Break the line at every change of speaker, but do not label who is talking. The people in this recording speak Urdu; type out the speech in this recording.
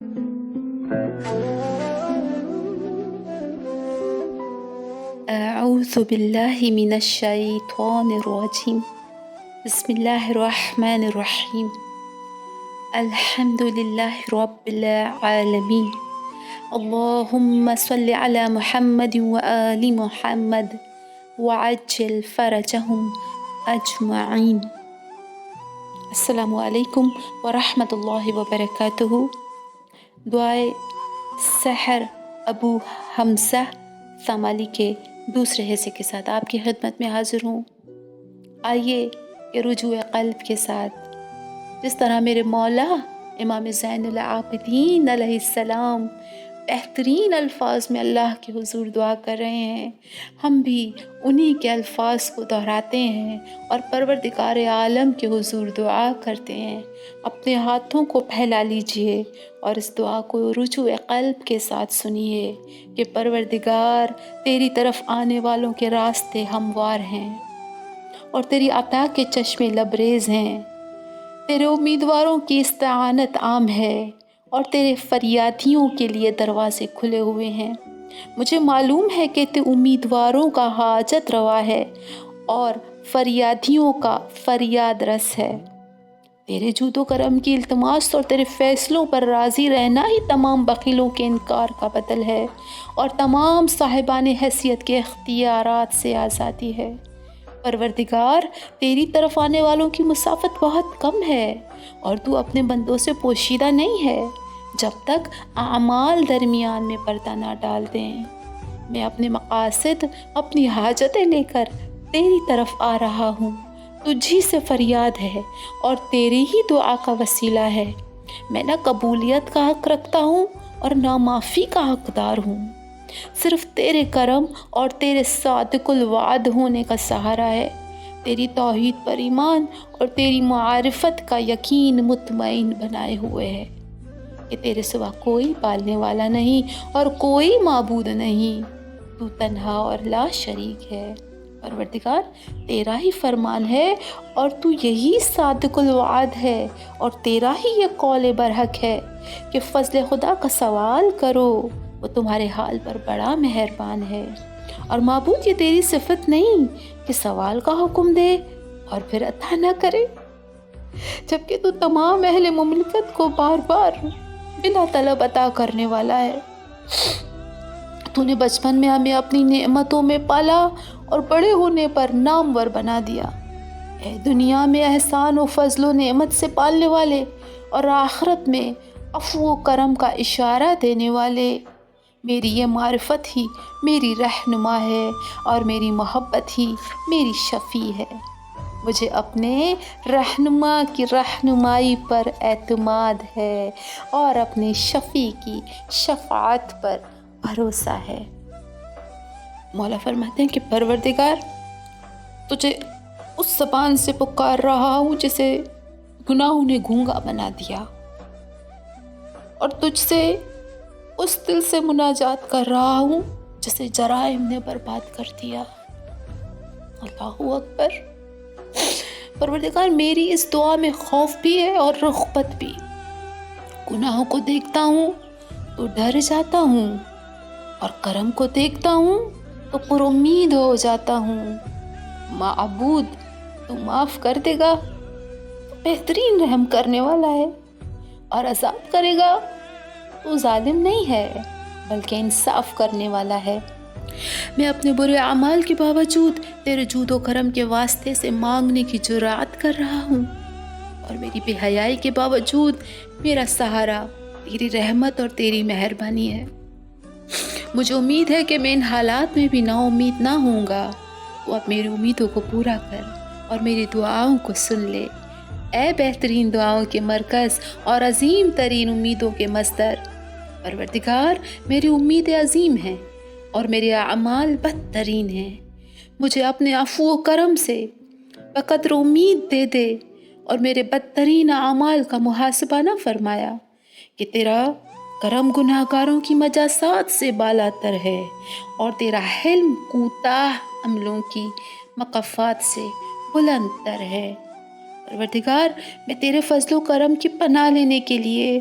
أعوذ بالله من الشيطان الرجيم. بسم الله الرحمن الرحيم. الحمد لله رب العالمين. اللهم صل على محمد وآل محمد وعجل فرجهم أجمعين. السلام علیکم ورحمۃ اللہ وبرکاتہ. دعائے سحر ابو حمزہ ثمالی کے دوسرے حصے کے ساتھ آپ کی خدمت میں حاضر ہوں. آئیے کہ رجوع قلب کے ساتھ جس طرح میرے مولا امام زین العابدین علیہ السلام بہترین الفاظ میں اللہ کے حضور دعا کر رہے ہیں، ہم بھی انہی کے الفاظ کو دہراتے ہیں اور پروردگار عالم کے حضور دعا کرتے ہیں. اپنے ہاتھوں کو پھیلا لیجئے اور اس دعا کو رجوع قلب کے ساتھ سنیے کہ پروردگار تیری طرف آنے والوں کے راستے ہموار ہیں اور تیری عطا کے چشمے لبریز ہیں. تیرے امیدواروں کی استعانت عام ہے اور تیرے فریادیوں کے لیے دروازے کھلے ہوئے ہیں. مجھے معلوم ہے کہ تو امیدواروں کا حاجت روا ہے اور فریادیوں کا فریاد رس ہے. تیرے جود و کرم کی التماس اور تیرے فیصلوں پر راضی رہنا ہی تمام بخیلوں کے انکار کا بدل ہے اور تمام صاحبان حیثیت کے اختیارات سے آزادی ہے. پروردگار تیری طرف آنے والوں کی مسافت بہت کم ہے اور تو اپنے بندوں سے پوشیدہ نہیں ہے جب تک اعمال درمیان میں پردہ نہ ڈال دیں. میں اپنے مقاصد، اپنی حاجتیں لے کر تیری طرف آ رہا ہوں. تجھی سے فریاد ہے اور تیری ہی دعا کا وسیلہ ہے. میں نہ قبولیت کا حق رکھتا ہوں اور نہ معافی کا حقدار ہوں. صرف تیرے کرم اور تیرے صادق الوعد ہونے کا سہارا ہے. تیری توحید پر ایمان اور تیری معرفت کا یقین مطمئن بنائے ہوئے ہے کہ تیرے سوا کوئی پالنے والا نہیں اور کوئی معبود نہیں. تو تنہا اور لا شریک ہے. پروردگار تیرا ہی فرمان ہے اور تو یہی صادق الوعد ہے اور تیرا ہی یہ قول برحق ہے کہ فضل خدا کا سوال کرو، وہ تمہارے حال پر بڑا مہربان ہے. اور معبود یہ تیری صفت نہیں کہ سوال کا حکم دے اور پھر عطا نہ کرے، جبکہ تو تمام اہل مملکت کو بار بار بلا طلب عطا کرنے والا ہے. تو نے بچپن میں ہمیں اپنی نعمتوں میں پالا اور بڑے ہونے پر نامور بنا دیا. اے دنیا میں احسان و فضل و نعمت سے پالنے والے اور آخرت میں عفو و کرم کا اشارہ دینے والے، میری یہ معرفت ہی میری رہنما ہے اور میری محبت ہی میری شفیع ہے. مجھے اپنے رہنما کی رہنمائی پر اعتماد ہے اور اپنے شفیع کی شفاعت پر بھروسہ ہے. مولا فرماتے ہیں کہ پروردگار تجھے اس زبان سے پکار رہا ہوں جسے گناہوں نے گونگا بنا دیا، اور تجھ سے اس دل سے مناجات کر رہا ہوں جسے جرائم نے برباد کر دیا. اللہ اکبر. پروردگار میری اس دعا میں خوف بھی ہے اور رغبت بھی. گناہوں کو دیکھتا ہوں تو ڈر جاتا ہوں اور کرم کو دیکھتا ہوں تو پر امید ہو جاتا ہوں. معبود تو معاف کر دے گا تو بہترین رحم کرنے والا ہے، اور عذاب کرے گا تو ظالم نہیں ہے بلکہ انصاف کرنے والا ہے. میں اپنے برے اعمال کے باوجود تیرے جود و کرم کے واسطے سے مانگنے کی جرات کر رہا ہوں، اور میری بے حیائی کے باوجود میرا سہارا تیری رحمت اور تیری مہربانی ہے. مجھے امید ہے کہ میں ان حالات میں بھی نا امید نہ ہوں گا. تو اب میری امیدوں کو پورا کر اور میری دعاؤں کو سن لے. اے بہترین دعاؤں کے مرکز اور عظیم ترین امیدوں کے مصدر، پروردگار میری امیدیں عظیم ہیں اور میرے اعمال بدترین ہیں. مجھے اپنے عفو و کرم سے بقدر امید دے دے اور میرے بدترین اعمال کا محاسبہ نہ فرمایا کہ تیرا کرم گناہ گاروں کی مجازات سے بالاتر ہے اور تیرا حلم کوتاہ عملوں کی مقافات سے بلند تر ہے. پروردگار میں تیرے فضل و کرم کی پناہ لینے کے لیے